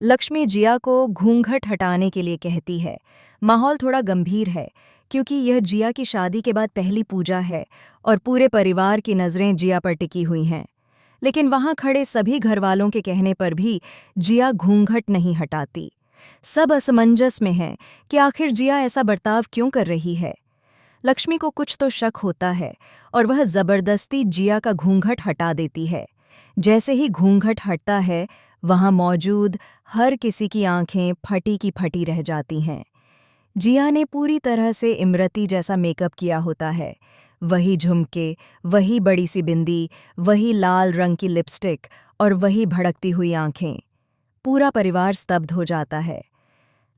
लक्ष्मी जिया को घूंघट हटाने के लिए कहती है। माहौल थोड़ा गंभीर है क्योंकि यह जिया की शादी के बाद पहली पूजा है और पूरे परिवार की नज़रें जिया पर टिकी हुई हैं। लेकिन वहां खड़े सभी घरवालों के कहने पर भी जिया घूंघट नहीं हटाती। सब असमंजस में हैं कि आखिर जिया ऐसा बर्ताव क्यों कर रही है। लक्ष्मी को कुछ तो शक होता है और वह जबरदस्ती जिया का घूंघट हटा देती है। जैसे ही घूंघट हटता है, वहां मौजूद हर किसी की आंखें फटी की फटी रह जाती हैं। जिया ने पूरी तरह से इमरती जैसा मेकअप किया होता है। वही झुमके, वही बड़ी सी बिंदी, वही लाल रंग की लिपस्टिक और वही भड़कती हुई आंखें। पूरा परिवार स्तब्ध हो जाता है।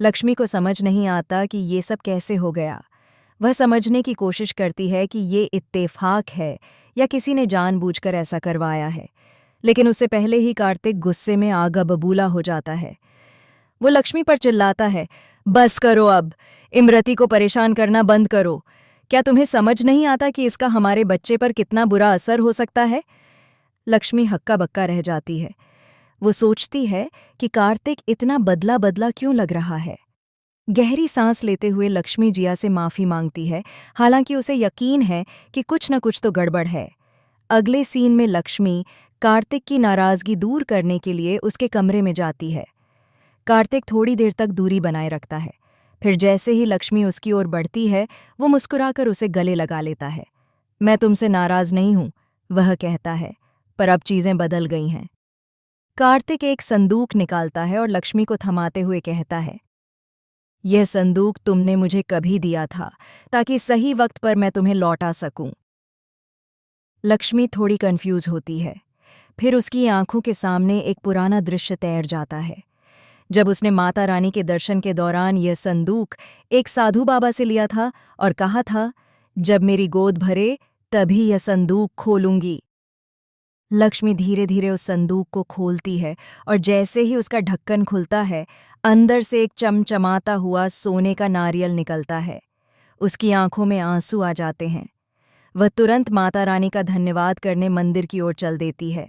लक्ष्मी को समझ नहीं आता कि ये सब कैसे हो गया। वह समझने की कोशिश करती है कि ये इत्तेफाक है या किसी ने जानबूझकर ऐसा करवाया है, लेकिन उससे पहले ही कार्तिक गुस्से में आग बबूला हो जाता है। वो लक्ष्मी पर चिल्लाता है, बस करो अब, इमरती को परेशान करना बंद करो। क्या तुम्हें समझ नहीं आता कि इसका हमारे बच्चे पर कितना बुरा असर हो सकता है? लक्ष्मी हक्का बक्का रह जाती है। वो सोचती है कि कार्तिक इतना बदला बदला क्यों लग रहा है। गहरी सांस लेते हुए लक्ष्मी जिया से माफी मांगती है, हालांकि उसे यकीन है कि कुछ न कुछ तो गड़बड़ है। अगले सीन में लक्ष्मी कार्तिक की नाराजगी दूर करने के लिए उसके कमरे में जाती है। कार्तिक थोड़ी देर तक दूरी बनाए रखता है। फिर जैसे ही लक्ष्मी उसकी ओर बढ़ती है, वो मुस्कुराकर उसे गले लगा लेता है। मैं तुमसे नाराज नहीं हूं, वह कहता है, पर अब चीजें बदल गई हैं। कार्तिक एक संदूक निकालता है और लक्ष्मी को थमाते हुए कहता है, यह संदूक तुमने मुझे कभी दिया था ताकि सही वक्त पर मैं तुम्हें लौटा सकूं। लक्ष्मी थोड़ी कंफ्यूज होती है। फिर उसकी आंखों के सामने एक पुराना दृश्य तैर जाता है। जब उसने माता रानी के दर्शन के दौरान यह संदूक एक साधु बाबा से लिया था और कहा था, जब मेरी गोद भरे तभी यह संदूक खोलूंगी। लक्ष्मी धीरे धीरे उस संदूक को खोलती है और जैसे ही उसका ढक्कन खुलता है, अंदर से एक चमचमाता हुआ सोने का नारियल निकलता है। उसकी आंखों में आंसू आ जाते हैं। वह तुरंत माता रानी का धन्यवाद करने मंदिर की ओर चल देती है।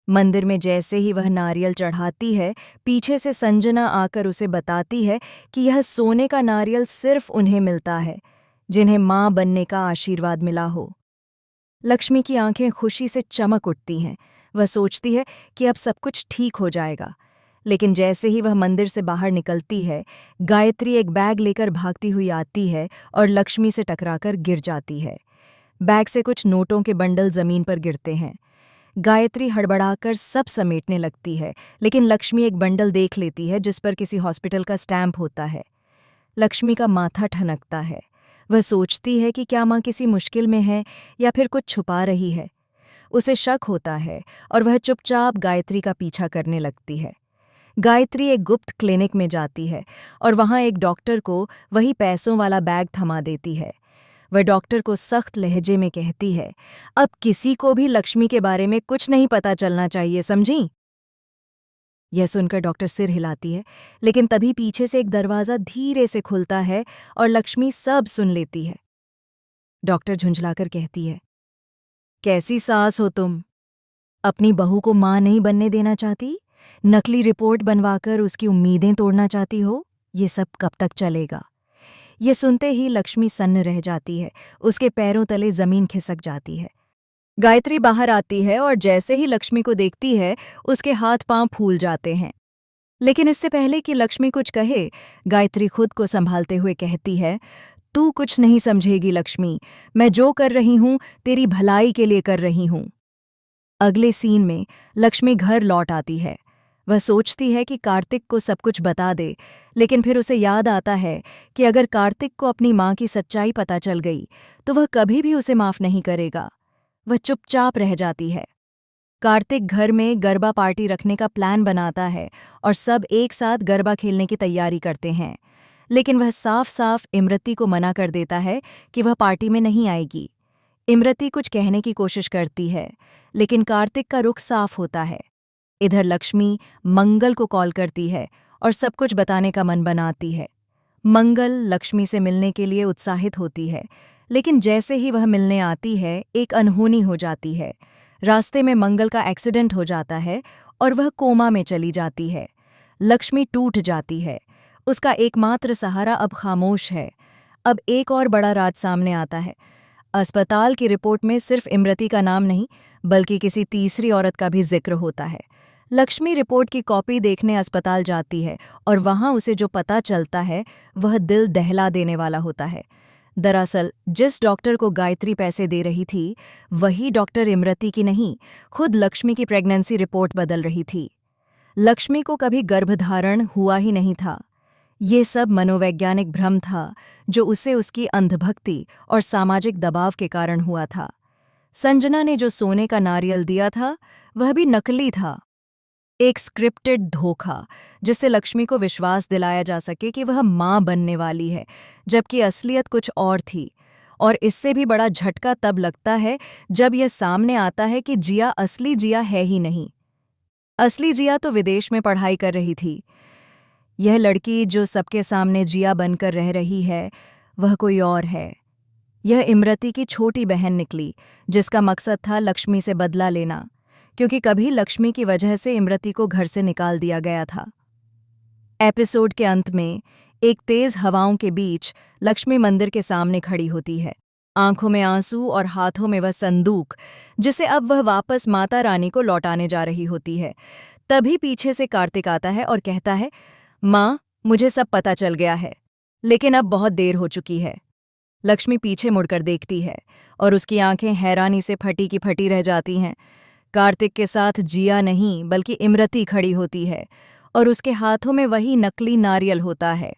मंदिर में जैसे ही वह नारियल चढ़ाती है, पीछे से संजना आकर उसे बताती है कि यह सोने का नारियल सिर्फ उन्हें मिलता है जिन्हें मां बनने का आशीर्वाद मिला हो। लक्ष्मी की आंखें खुशी से चमक उठती हैं। वह सोचती है कि अब सब कुछ ठीक हो जाएगा। लेकिन जैसे ही वह मंदिर से बाहर निकलती है, गायत्री एक बैग लेकर भागती हुई आती है और लक्ष्मी से टकराकर गिर जाती है। बैग से कुछ नोटों के बंडल जमीन पर गिरते हैं। गायत्री हड़बड़ाकर सब समेटने लगती है, लेकिन लक्ष्मी एक बंडल देख लेती है जिस पर किसी हॉस्पिटल का स्टैम्प होता है। लक्ष्मी का माथा ठनकता है। वह सोचती है कि क्या माँ किसी मुश्किल में है या फिर कुछ छुपा रही है। उसे शक होता है और वह चुपचाप गायत्री का पीछा करने लगती है। गायत्री एक गुप्त क्लिनिक में जाती है और वहाँ एक डॉक्टर को वही पैसों वाला बैग थमा देती है। वह डॉक्टर को सख्त लहजे में कहती है, अब किसी को भी लक्ष्मी के बारे में कुछ नहीं पता चलना चाहिए, समझी? यह सुनकर डॉक्टर सिर हिलाती है, लेकिन तभी पीछे से एक दरवाज़ा धीरे से खुलता है और लक्ष्मी सब सुन लेती है। डॉक्टर झुंझलाकर कहती है, कैसी सास हो तुम? अपनी बहू को मां नहीं बनने देना चाहती? नकली रिपोर्ट बनवाकर उसकी उम्मीदें तोड़ना चाहती हो? ये सब कब तक चलेगा? ये सुनते ही लक्ष्मी सन्न रह जाती है। उसके पैरों तले जमीन खिसक जाती है। गायत्री बाहर आती है और जैसे ही लक्ष्मी को देखती है, उसके हाथ पांव फूल जाते हैं। लेकिन इससे पहले कि लक्ष्मी कुछ कहे, गायत्री खुद को संभालते हुए कहती है, तू कुछ नहीं समझेगी लक्ष्मी, मैं जो कर रही हूं तेरी भलाई के लिए कर रही हूं। अगले सीन में लक्ष्मी घर लौट आती है। वह सोचती है कि कार्तिक को सब कुछ बता दे, लेकिन फिर उसे याद आता है कि अगर कार्तिक को अपनी मां की सच्चाई पता चल गई तो वह कभी भी उसे माफ नहीं करेगा। वह चुपचाप रह जाती है। कार्तिक घर में गरबा पार्टी रखने का प्लान बनाता है और सब एक साथ गरबा खेलने की तैयारी करते हैं, लेकिन वह साफ साफ इमरती को मना कर देता है कि वह पार्टी में नहीं आएगी। इमरती कुछ कहने की कोशिश करती है, लेकिन कार्तिक का रुख साफ होता है। इधर लक्ष्मी मंगल को कॉल करती है और सब कुछ बताने का मन बनाती है। मंगल लक्ष्मी से मिलने के लिए उत्साहित होती है, लेकिन जैसे ही वह मिलने आती है, एक अनहोनी हो जाती है। रास्ते में मंगल का एक्सीडेंट हो जाता है और वह कोमा में चली जाती है। लक्ष्मी टूट जाती है। उसका एकमात्र सहारा अब खामोश है। अब एक और बड़ा राज सामने आता है। अस्पताल की रिपोर्ट में सिर्फ इमरती का नाम नहीं, बल्कि किसी तीसरी औरत का भी जिक्र होता है। लक्ष्मी रिपोर्ट की कॉपी देखने अस्पताल जाती है और वहां उसे जो पता चलता है वह दिल दहला देने वाला होता है। दरअसल जिस डॉक्टर को गायत्री पैसे दे रही थी, वही डॉक्टर इमरती की नहीं, खुद लक्ष्मी की प्रेगनेंसी रिपोर्ट बदल रही थी। लक्ष्मी को कभी गर्भधारण हुआ ही नहीं था। ये सब मनोवैज्ञानिक भ्रम था जो उसे उसकी अंधभक्ति और सामाजिक दबाव के कारण हुआ था। संजना ने जो सोने का नारियल दिया था वह भी नकली था, एक स्क्रिप्टेड धोखा, जिससे लक्ष्मी को विश्वास दिलाया जा सके कि वह मां बनने वाली है, जबकि असलियत कुछ और थी। और इससे भी बड़ा झटका तब लगता है जब यह सामने आता है कि जिया असली जिया है ही नहीं। असली जिया तो विदेश में पढ़ाई कर रही थी। यह लड़की जो सबके सामने जिया बनकर रह रही है, वह कोई और है। यह इमरती की छोटी बहन निकली, जिसका मकसद था लक्ष्मी से बदला लेना, क्योंकि कभी लक्ष्मी की वजह से इमरती को घर से निकाल दिया गया था। एपिसोड के अंत में एक तेज हवाओं के बीच लक्ष्मी मंदिर के सामने खड़ी होती है, आंखों में आंसू और हाथों में वह संदूक, जिसे अब वह वापस माता रानी को लौटाने जा रही होती है। तभी पीछे से कार्तिक आता है और कहता है, माँ, मुझे सब पता चल गया है, लेकिन अब बहुत देर हो चुकी है। लक्ष्मी पीछे मुड़कर देखती है और उसकी आंखें हैरानी से फटी की फटी रह जाती हैं। कार्तिक के साथ जिया नहीं बल्कि इमरती खड़ी होती है और उसके हाथों में वही नकली नारियल होता है।